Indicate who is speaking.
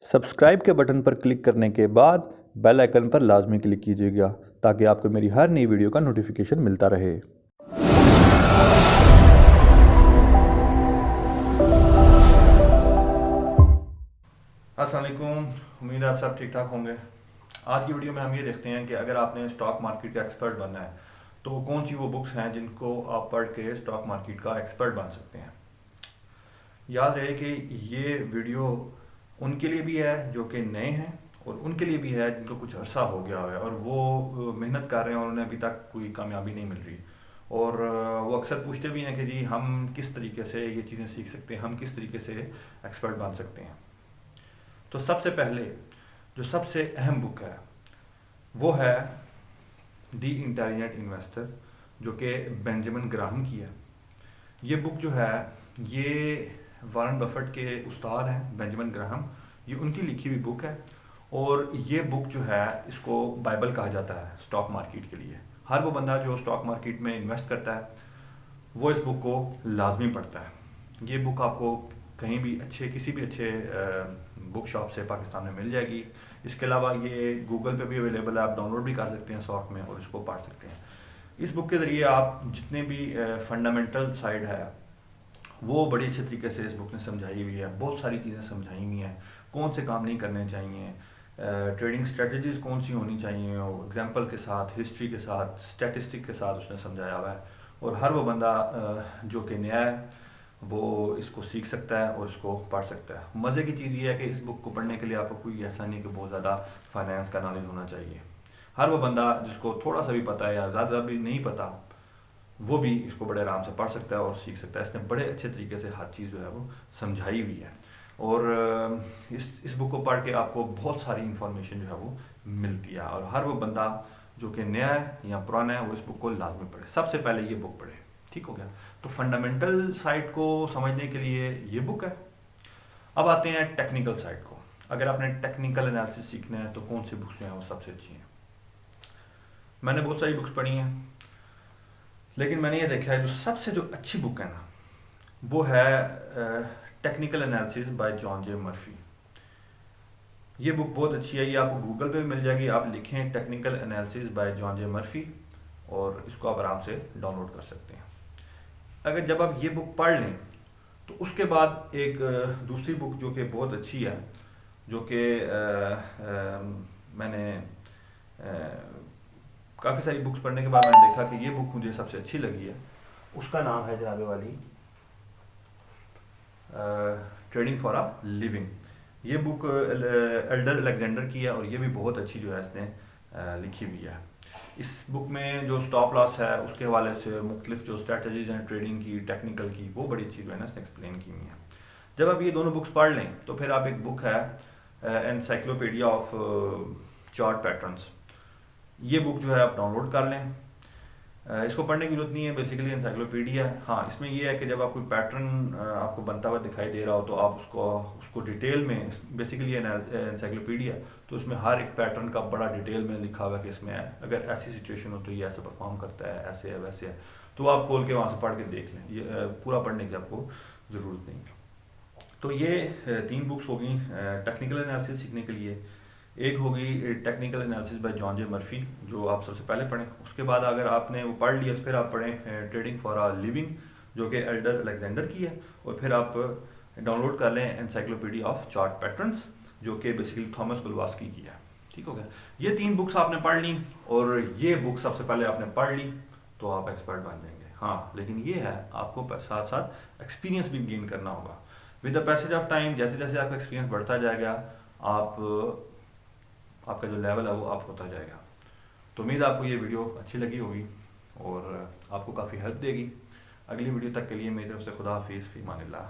Speaker 1: Subscribe के button पर click करने के बाद बेल आइकन पर लाजमी क्लिक कीजिएगा ताकि आपको मेरी हर नई वीडियो का नोटिफिकेशन मिलता रहे।
Speaker 2: अस्सलाम वालेकुम, उम्मीद है आप सब ठीक ठाक होंगे। आज की वीडियो में हम ये देखते हैं कि अगर आपने स्टॉक मार्केट का एक्सपर्ट बनना है तो कौन सी वो बुक्स हैं जिनको आप पढ़ के स्टॉक मार्केट का एक्सपर्ट बन सकते हैं। याद रहे कि ये वीडियो उनके लिए भी है जो कि नए हैं और उनके लिए भी है जिनको कुछ अरसा हो गया है और वो मेहनत कर रहे हैं और उन्हें अभी तक कोई कामयाबी नहीं मिल रही। और वो अक्सर पूछते भी हैं कि जी हम किस तरीके से ये चीज़ें सीख सकते हैं, हम किस तरीके से एक्सपर्ट बन सकते हैं। तो सबसे पहले जो सबसे अहम बुक है वो है दी इंटेलिजेंट इन्वेस्टर, जो कि बेंजामिन ग्राहम की है। ये बुक जो है ये वारन बफेट के उस्ताद हैं बेंजामिन ग्राहम, ये उनकी लिखी हुई बुक है। और ये बुक जो है इसको बाइबल कहा जाता है स्टॉक मार्केट के लिए। हर वो बंदा जो स्टॉक मार्केट में इन्वेस्ट करता है वो इस बुक को लाजमी पढ़ता है। ये बुक आपको कहीं भी किसी भी अच्छे बुक शॉप से पाकिस्तान में मिल जाएगी। इसके अलावा ये गूगल पे भी अवेलेबल है, आप डाउनलोड भी कर सकते हैं सॉफ्ट में और इसको पढ़ सकते हैं। इस बुक के ज़रिए आप जितने भी फंडामेंटल साइड है वो बड़ी अच्छे तरीके से इस बुक ने समझाई हुई है। बहुत सारी चीज़ें समझाई हुई हैं, कौन से काम नहीं करने चाहिए, ट्रेडिंग स्ट्रेटजीज कौन सी होनी चाहिए, एग्जांपल के साथ, हिस्ट्री के साथ, स्टैटिस्टिक के साथ उसने समझाया हुआ है। और हर वो बंदा जो कि नया है वो इसको सीख सकता है और इसको पढ़ सकता है। मज़े की चीज़ ये है कि इस बुक को पढ़ने के लिए आपको कोई ऐसा नहीं कि बहुत ज़्यादा फाइनेंस का नॉलेज होना चाहिए। हर वो बंदा जिसको थोड़ा सा भी पता है या ज़्यादा भी नहीं पता वो भी इसको बड़े आराम से पढ़ सकता है और सीख सकता है। इसने बड़े अच्छे तरीके से हर चीज़ जो है वो समझाई हुई है। और इस बुक को पढ़ के आपको बहुत सारी इंफॉर्मेशन जो है वो मिलती है। और हर वो बंदा जो कि नया है या पुराना है वो इस बुक को लाजमी पढ़े। सबसे पहले ये बुक पढ़े, ठीक हो गया। तो फंडामेंटल साइड को समझने के लिए ये बुक है। अब आते हैं टेक्निकल साइड को। अगर आपने टेक्निकल एनालिसिस सीखना है तो कौन सी बुक्स जो हैं वो सबसे अच्छी हैं। मैंने बहुत सारी बुक्स पढ़ी हैं, लेकिन मैंने ये देखा है जो अच्छी बुक है ना वो है टेक्निकल एनालिसिस बाय जॉन जे मर्फी। ये बुक बहुत अच्छी है, ये आपको गूगल पे भी मिल जाएगी। आप लिखें टेक्निकल एनालिसिस बाय जॉन जे मर्फी और इसको आप आराम से डाउनलोड कर सकते हैं। अगर जब आप ये बुक पढ़ लें तो उसके बाद एक दूसरी बुक जो कि बहुत अच्छी है, जो कि मैंने काफ़ी सारी बुक्स पढ़ने के बाद मैंने देखा कि ये बुक मुझे सबसे अच्छी लगी है। उसका नाम है जनाबे वाली ट्रेडिंग फॉर अ लिविंग। ये बुक एल्डर अलेक्जेंडर की है और ये भी बहुत अच्छी जो है इसने लिखी हुई है। इस बुक में जो स्टॉप लॉस है उसके हवाले से मुख्तलिफ जो स्ट्रेटजीज हैं ट्रेडिंग की, टेक्निकल की, वो बड़ी अच्छी जो है ना इसने एक्सप्लेन की हुई है। जब आप ये दोनों बुक्स पढ़ लें तो फिर आप एक बुक है एनसाइक्लोपीडिया ऑफ चार्ट पैटर्न्स, ये बुक जो है आप डाउनलोड कर लें। इसको पढ़ने की जरूरत नहीं है, बेसिकली एनसाइक्लोपीडिया है। हाँ, इसमें यह है कि जब आप कोई पैटर्न आपको बनता हुआ दिखाई दे रहा हो तो आप उसको डिटेल में, बेसिकली एनसाइक्लोपीडिया तो उसमें हर एक पैटर्न का बड़ा डिटेल में लिखा हुआ है कि इसमें अगर ऐसी सिचुएशन हो तो ये ऐसे परफॉर्म करता है, ऐसे है, वैसे है। तो आप खोल के वहाँ से पढ़ के देख लें, ये पूरा पढ़ने की आपको ज़रूरत नहीं है। तो ये 3 बुक्स होगी टेक्निकल एनालिसिस सीखने के लिए। एक होगी टेक्निकल एनालिसिस बाय जॉन जे मर्फी, जो आप सबसे पहले पढ़ें। उसके बाद अगर आपने वो पढ़ लिया तो फिर आप पढ़ें ट्रेडिंग फॉर अ लिविंग, जो कि एल्डर अलेक्जेंडर की है। और फिर आप डाउनलोड कर लें एनसाइक्लोपीडिया ऑफ चार्ट पैटर्न्स, जो कि बेसिकली थॉमस बुलवास्की की है। ठीक हो गया। ये 3 बुक्स आपने पढ़ ली और ये बुक सबसे पहले आपने पढ़ ली तो आप एक्सपर्ट बन जाएंगे। हाँ, लेकिन ये है आपको साथ साथ एक्सपीरियंस भी गेन करना होगा। With the passage of time, जैसे जैसे आपका एक्सपीरियंस बढ़ता जाएगा आपका जो लेवल है वो अप होता जाएगा। तो उम्मीद है आपको ये वीडियो अच्छी लगी होगी और आपको काफ़ी हेल्प देगी। अगली वीडियो तक के लिए मेरी तरफ से खुदा हाफिज़, फ़ी अमानिल्लाह।